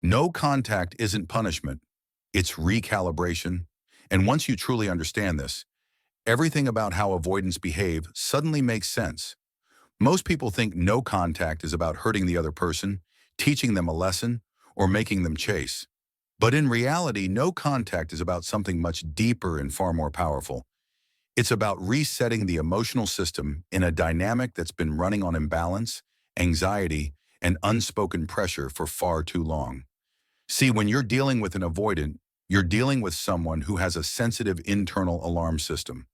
No contact isn't punishment, it's recalibration. And once you truly understand this, everything about how avoidants behave suddenly makes sense. Most people think no contact is about hurting the other person, teaching them a lesson, or making them chase. But in reality, no contact is about something much deeper and far more powerful. It's about resetting the emotional system in a dynamic that's been running on imbalance, anxiety, and unspoken pressure for far too long. See, when you're dealing with an avoidant, you're dealing with someone who has a sensitive internal alarm system.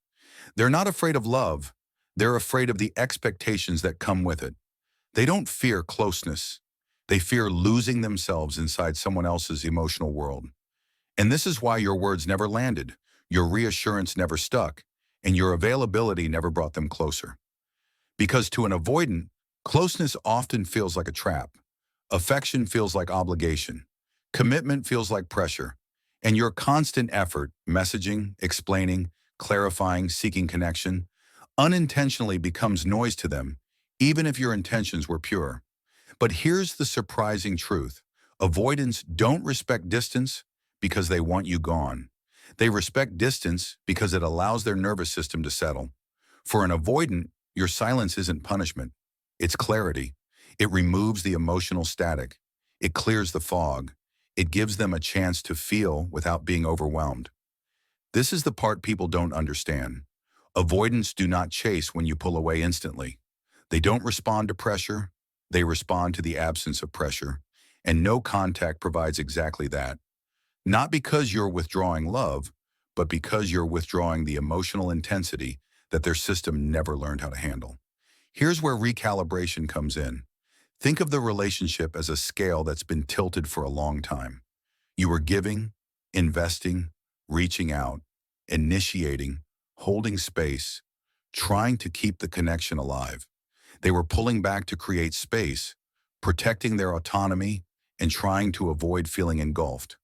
They're not afraid of love. They're afraid of the expectations that come with it. They don't fear closeness. They fear losing themselves inside someone else's emotional world. And this is why your words never landed, your reassurance never stuck, and your availability never brought them closer. Because to an avoidant, closeness often feels like a trap. Affection feels like obligation. Commitment feels like pressure. And your constant effort, messaging, explaining, clarifying, seeking connection, unintentionally becomes noise to them, even if your intentions were pure. But here's the surprising truth. Avoidants don't respect distance because they want you gone. They respect distance because it allows their nervous system to settle. For an avoidant, your silence isn't punishment. It's clarity. It removes the emotional static. It clears the fog. It gives them a chance to feel without being overwhelmed. This is the part people don't understand. Avoidants do not chase when you pull away instantly. They don't respond to pressure. They respond to the absence of pressure. And no contact provides exactly that. Not because you're withdrawing love, but because you're withdrawing the emotional intensity that their system never learned how to handle. Here's where recalibration comes in. Think of the relationship as a scale that's been tilted for a long time. You were giving, investing, reaching out, initiating, holding space, trying to keep the connection alive. They were pulling back to create space, protecting their autonomy, and trying to avoid feeling engulfed.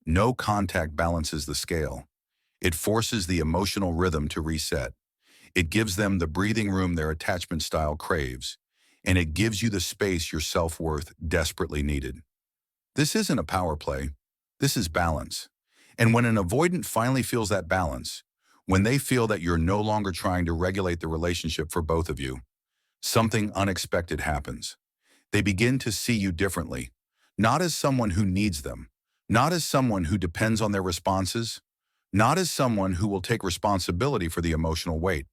No contact balances the scale. It forces the emotional rhythm to reset. It gives them the breathing room their attachment style craves, and it gives you the space your self-worth desperately needed. This isn't a power play. This is balance. And when an avoidant finally feels that balance, when they feel that you're no longer trying to regulate the relationship for both of you, something unexpected happens. They begin to see you differently, not as someone who needs them, not as someone who depends on their responses, not as someone who will take responsibility for the emotional weight.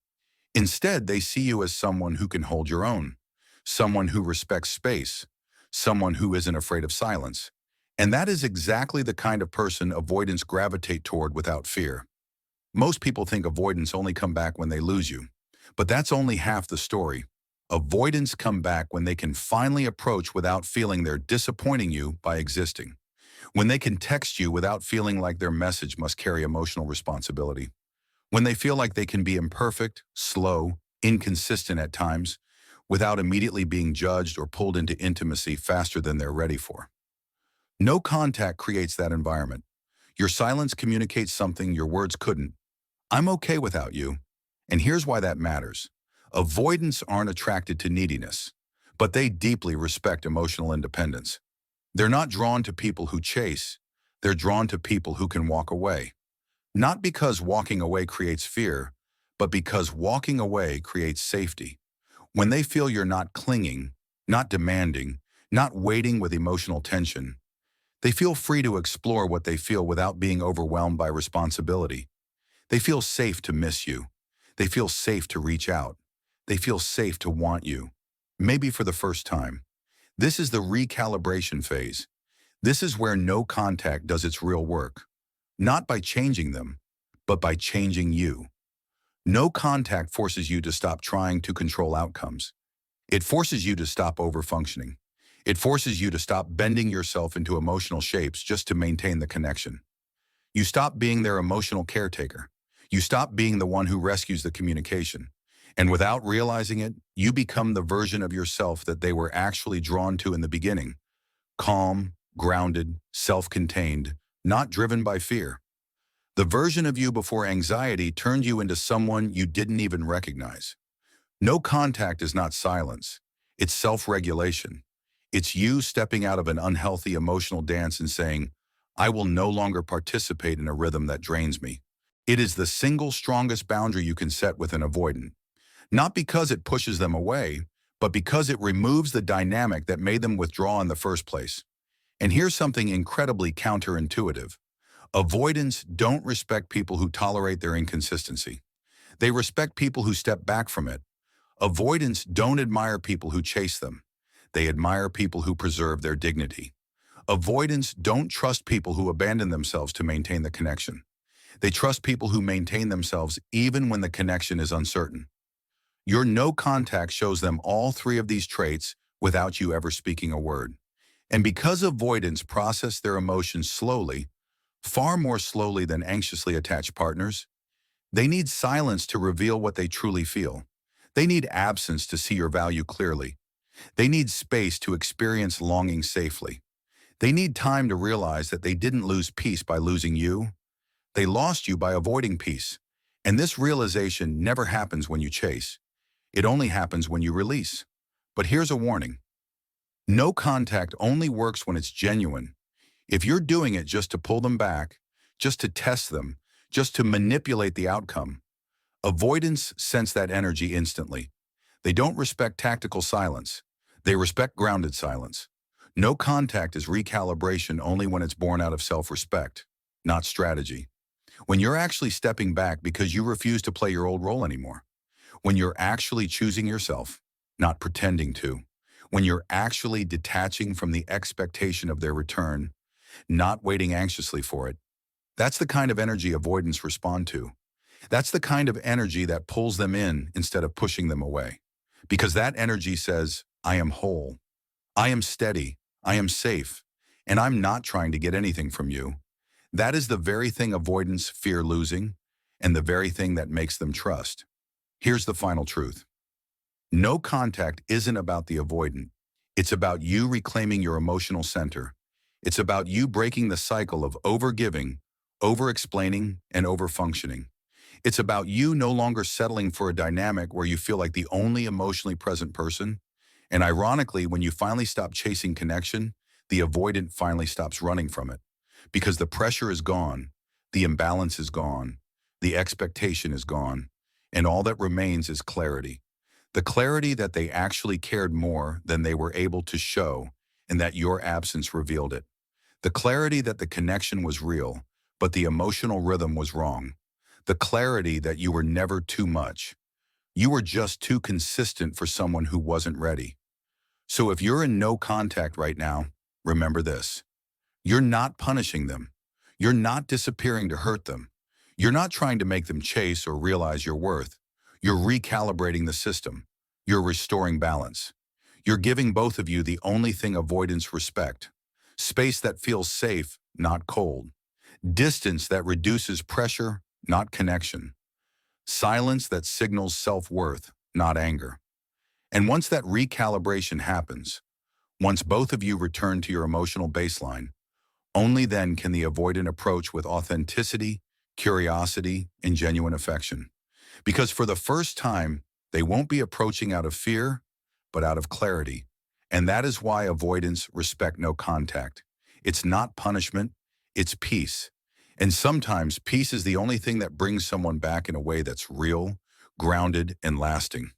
Instead, they see you as someone who can hold your own, someone who respects space, someone who isn't afraid of silence. And that is exactly the kind of person avoidants gravitate toward without fear. Most people think avoidants only come back when they lose you, but that's only half the story. Avoidants come back when they can finally approach without feeling they're disappointing you by existing. When they can text you without feeling like their message must carry emotional responsibility. When they feel like they can be imperfect, slow, inconsistent at times, without immediately being judged or pulled into intimacy faster than they're ready for. No contact creates that environment. Your silence communicates something your words couldn't. I'm okay without you. And here's why that matters. Avoidants aren't attracted to neediness, but they deeply respect emotional independence. They're not drawn to people who chase. They're drawn to people who can walk away. Not because walking away creates fear, but because walking away creates safety. When they feel you're not clinging, not demanding, not waiting with emotional tension, they feel free to explore what they feel without being overwhelmed by responsibility. They feel safe to miss you. They feel safe to reach out. They feel safe to want you, maybe for the first time. This is the recalibration phase. This is where no contact does its real work. Not by changing them, but by changing you. No contact forces you to stop trying to control outcomes. It forces you to stop overfunctioning. It forces you to stop bending yourself into emotional shapes just to maintain the connection. You stop being their emotional caretaker. You stop being the one who rescues the communication. And without realizing it, you become the version of yourself that they were actually drawn to in the beginning. Calm, grounded, self-contained, not driven by fear. The version of you before anxiety turned you into someone you didn't even recognize. No contact is not silence. It's self-regulation. It's you stepping out of an unhealthy emotional dance and saying, I will no longer participate in a rhythm that drains me. It is the single strongest boundary you can set with an avoidant. Not because it pushes them away, but because it removes the dynamic that made them withdraw in the first place. And here's something incredibly counterintuitive. Avoidants don't respect people who tolerate their inconsistency. They respect people who step back from it. Avoidants don't admire people who chase them. They admire people who preserve their dignity. Avoidants don't trust people who abandon themselves to maintain the connection. They trust people who maintain themselves even when the connection is uncertain. Your no contact shows them all three of these traits without you ever speaking a word. And because avoidants process their emotions slowly, far more slowly than anxiously attached partners, they need silence to reveal what they truly feel. They need absence to see your value clearly. They need space to experience longing safely. They need time to realize that they didn't lose peace by losing you. They lost you by avoiding peace. And this realization never happens when you chase. It only happens when you release. But here's a warning. No contact only works when it's genuine. If you're doing it just to pull them back, just to test them, just to manipulate the outcome, avoidants sense that energy instantly. They don't respect tactical silence. They respect grounded silence. No contact is recalibration only when it's born out of self-respect, not strategy. When you're actually stepping back because you refuse to play your old role anymore. When you're actually choosing yourself, not pretending to. When you're actually detaching from the expectation of their return, not waiting anxiously for it. That's the kind of energy avoidants respond to. That's the kind of energy that pulls them in instead of pushing them away. Because that energy says, I am whole, I am steady, I am safe, and I'm not trying to get anything from you. That is the very thing avoidants fear losing, and the very thing that makes them trust. Here's the final truth. No contact isn't about the avoidant. It's about you reclaiming your emotional center. It's about you breaking the cycle of overgiving, over-explaining, and over-functioning. It's about you no longer settling for a dynamic where you feel like the only emotionally present person. And ironically, when you finally stop chasing connection, the avoidant finally stops running from it. Because the pressure is gone, the imbalance is gone, the expectation is gone, and all that remains is clarity. The clarity that they actually cared more than they were able to show, and that your absence revealed it. The clarity that the connection was real, but the emotional rhythm was wrong. The clarity that you were never too much. You were just too consistent for someone who wasn't ready. So if you're in no contact right now, remember this. You're not punishing them. You're not disappearing to hurt them. You're not trying to make them chase or realize your worth. You're recalibrating the system. You're restoring balance. You're giving both of you the only thing avoidants respect. Space that feels safe, not cold. Distance that reduces pressure, not connection. Silence that signals self-worth, not anger. And once that recalibration happens, once both of you return to your emotional baseline, only then can the avoidant approach with authenticity, curiosity, and genuine affection. Because for the first time, they won't be approaching out of fear, but out of clarity. And that is why avoidants respect no contact. It's not punishment, it's peace. And sometimes peace is the only thing that brings someone back in a way that's real, grounded, and lasting.